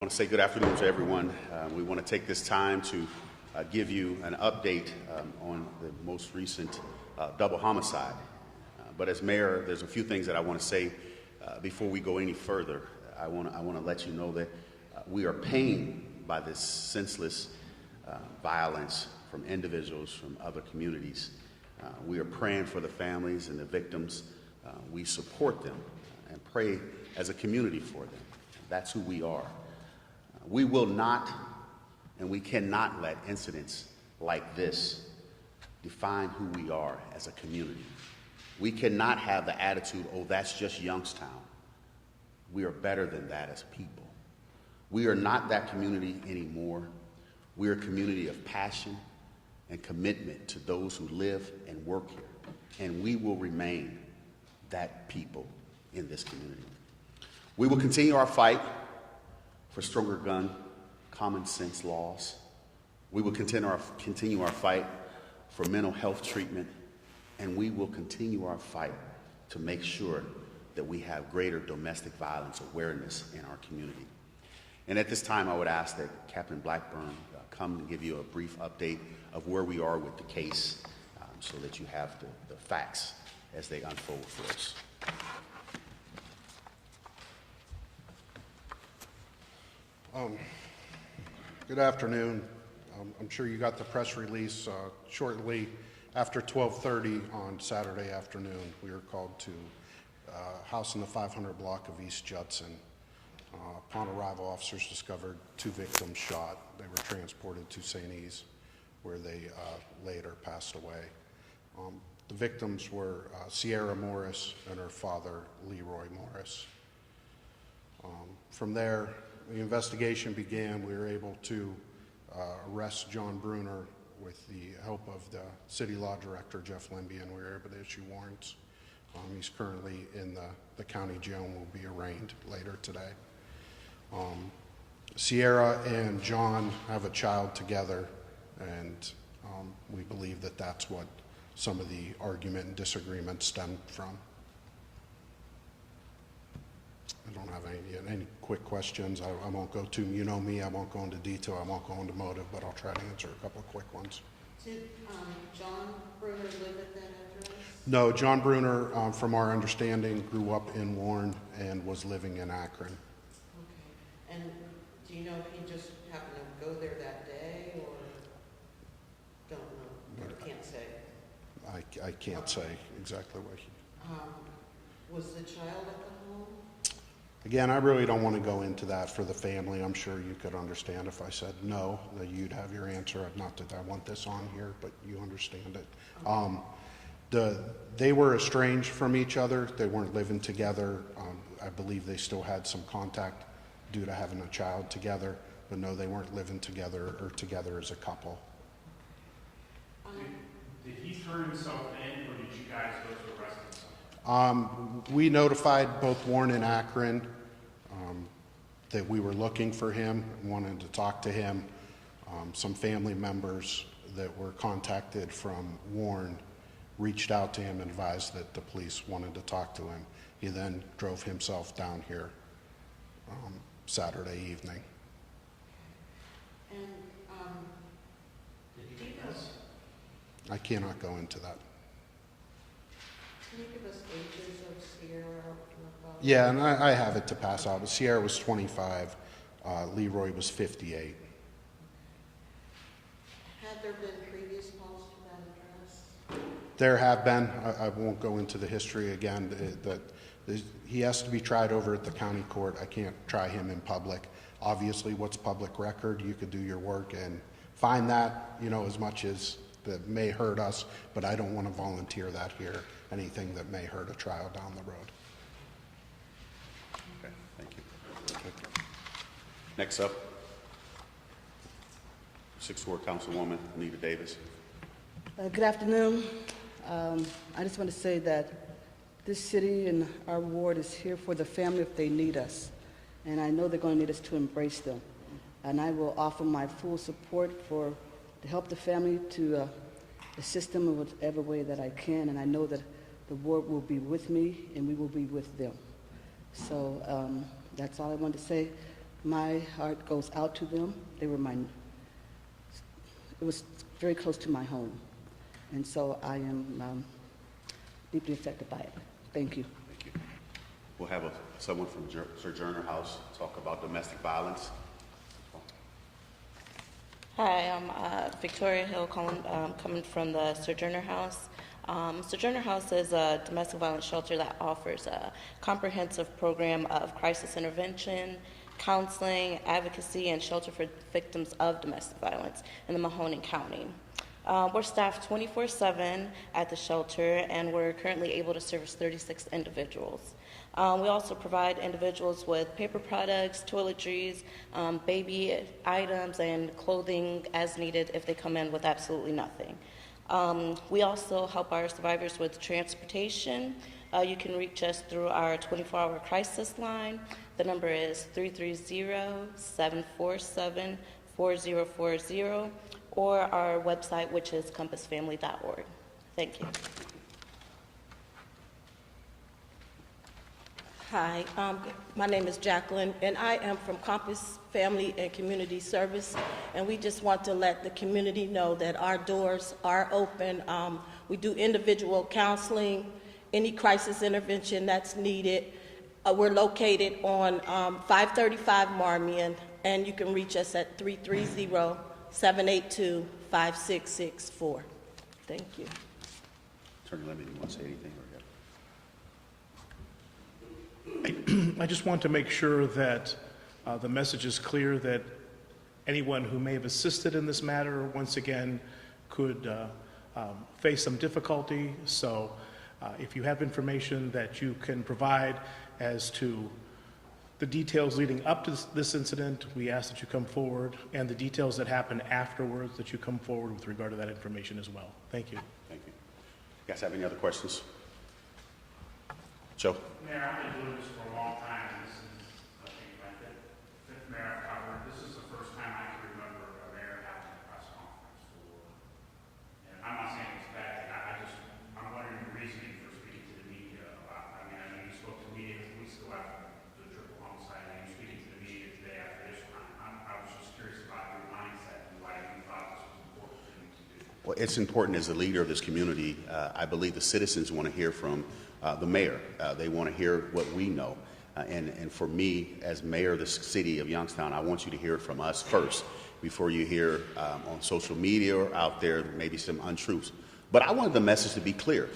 I want to say good afternoon to everyone. We want to take this time to give you an update on the most recent double homicide. But as mayor, there's a few things that I want to say before we go any further. I want to let you know that we are pained by this senseless violence from individuals from other communities. We are praying for the families and the victims. We support them and pray as a community for them. That's who we are. We will not and we cannot let incidents like this define who we are as a community. We cannot have the attitude, oh, that's just Youngstown. We are better than that as people. We are not that community anymore. We are a community of passion and commitment to those who live and work here. And we will remain that people in this community. We will continue our fight for stronger gun common sense laws. We will continue our fight for mental health treatment, and we will continue our fight to make sure that we have greater domestic violence awareness in our community. And at this time, I would ask that Captain Blackburn come and give you a brief update of where we are with the case so that you have the facts as they unfold for us. Good afternoon. I'm sure you got the press release shortly after 12:30 on Saturday afternoon. We were called to a house in the 500 block of East Judson. Upon arrival, officers discovered 2 victims shot. They were transported to St. E's, where they later passed away. The victims were Sierra Morris and her father, Leroy Morris. From there, the investigation began. We were able to arrest John Bruner with the help of the city law director, Jeff Limby, and we were able to issue warrants. He's currently in the county jail and will be arraigned later today. Sierra and John have a child together, and we believe that that's what some of the argument and disagreement stemmed from. I don't have any quick questions. I won't go to, you know me, I won't go into detail, I won't go into motive, but I'll try to answer a couple of quick ones. Did John Bruner live at that address? No, John Bruner, from our understanding, grew up in Warren and was living in Akron. Okay. And do you know if he just happened to go there that day, or don't know? Or can't say? I can't say exactly what he... Was the child at the home? Again, I really don't want to go into that for the family. I'm sure you could understand if I said no, that you'd have your answer. Not that I want this on here, but you understand it. They were estranged from each other. They weren't living together. I believe they still had some contact due to having a child together, but no, they weren't living together or together as a couple. Did he turn himself in, or did you guys go to arrest him? We notified both Warren and Akron that we were looking for him, wanted to talk to him. Some family members that were contacted from Warren reached out to him and advised that the police wanted to talk to him. He then drove himself down here Saturday evening. And I cannot go into that. can you give us ages of Sierra and the father? Yeah, and I have it to pass out. But Sierra was 25, Leroy was 58. Had there been previous calls to that address? There have been. I won't go into the history again. He has to be tried over at the county court. I can't try him in public. Obviously, what's public record, you could do your work and find that, as much as that may hurt us, but I don't want to volunteer that here, anything that may hurt a trial down the road. Okay, thank you. Next up, 6th Ward Councilwoman Anita Davis. Good afternoon. I just want to say that this city and our ward is here for the family if they need us. And I know they're going to need us to embrace them. And I will offer my full support to help the family, to assist them in whatever way that I can. And I know that the ward will be with me and we will be with them. So that's all I wanted to say. My heart goes out to them. It was very close to my home. And so I am deeply affected by it. Thank you. Thank you. We'll have someone from Sojourner House talk about domestic violence. Hi, I'm Victoria Hill coming from the Sojourner House. Sojourner House is a domestic violence shelter that offers a comprehensive program of crisis intervention, counseling, advocacy, and shelter for victims of domestic violence in the Mahoning County. We're staffed 24/7 at the shelter, and we're currently able to service 36 individuals. We also provide individuals with paper products, toiletries, baby items, and clothing as needed if they come in with absolutely nothing. We also help our survivors with transportation. You can reach us through our 24-hour crisis line. The number is 330-747-4040, or our website, which is compusfamily.org. Thank you. Hi, my name is Jacqueline, and I am from Compus Family and Community Service, and we just want to let the community know that our doors are open. We do individual counseling, any crisis intervention that's needed. We're located on 535 Marmion, and you can reach us at 330-782-5664. Thank you. Attorney Lemon, you want to say anything? I just want to make sure that the message is clear that anyone who may have assisted in this matter, once again, could face some difficulty. So if you have information that you can provide as to the details leading up to this incident, we ask that you come forward, and the details that happen afterwards, that you come forward with regard to that information as well. Thank you. Thank you. You guys have any other questions? Joe? Mayor, I've been doing this for a long time, and this is, I think, my fifth mayor I've covered. This is the first time I can remember a mayor having a press conference for, and I'm not saying it's a bad thing, I'm wondering the reasoning for speaking to the media about, I know you spoke to the media weeks ago after the triple homicide, and you're speaking to the media today after this one. I was just curious about your mindset and why you thought this was an important thing to do. Well, it's important as a leader of this community. I believe the citizens want to hear from the mayor. They want to hear what we know. And for me, as mayor of the city of Youngstown, I want you to hear it from us first before you hear on social media or out there maybe some untruths. But I wanted the message to be clear.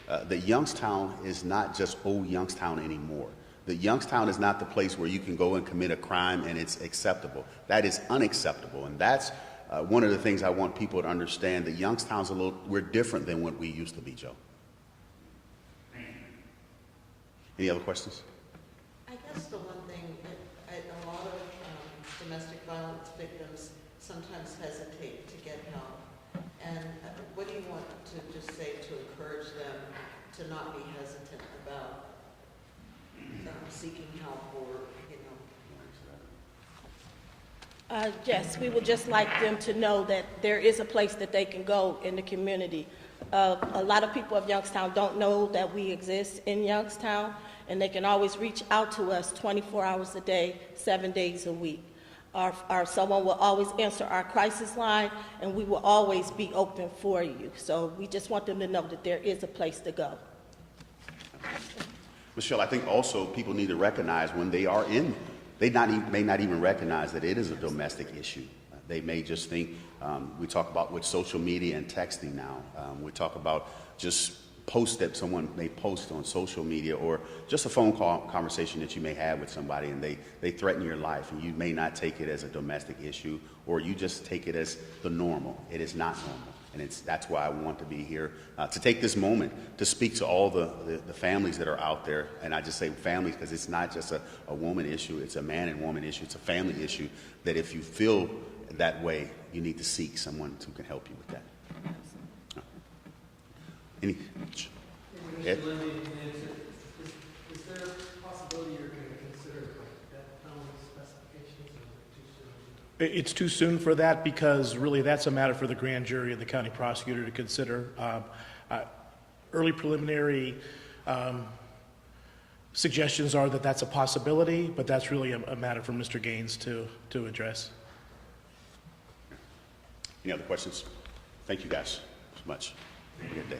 That Youngstown is not just old Youngstown anymore. That Youngstown is not the place where you can go and commit a crime and it's acceptable. That is unacceptable. And that's one of the things I want people to understand, that Youngstown's we're different than what we used to be, Joe. Any other questions? I guess the one thing, a lot of domestic violence victims sometimes hesitate to get help. And what do you want to just say to encourage them to not be hesitant about seeking help or, Yes, we would just like them to know that there is a place that they can go in the community. A lot of people of Youngstown don't know that we exist in Youngstown, and they can always reach out to us 24 hours a day, 7 days a week. Someone will always answer our crisis line, and we will always be open for you. So we just want them to know that there is a place to go. Michelle, I think also people need to recognize when they are in, may not even recognize that it is a domestic issue. They may just think, we talk about with social media and texting now. We talk about just posts that someone may post on social media, or just a phone call conversation that you may have with somebody, and they threaten your life, and you may not take it as a domestic issue, or you just take it as the normal. It is not normal. And that's why I want to be here, to take this moment to speak to all the families that are out there. And I just say families because it's not just a woman issue, it's a man and woman issue, it's a family issue, that if you feel that way, you need to seek someone who can help you with that. Any? Ed? Is there a possibility you're going to consider death penalty specifications, or is it too soon? It's too soon for that, because really that's a matter for the grand jury and the county prosecutor to consider. Early preliminary suggestions are that that's a possibility, but that's really a matter for Mr. Gaines to address. Any other questions? Thank you guys so much. Have a good day.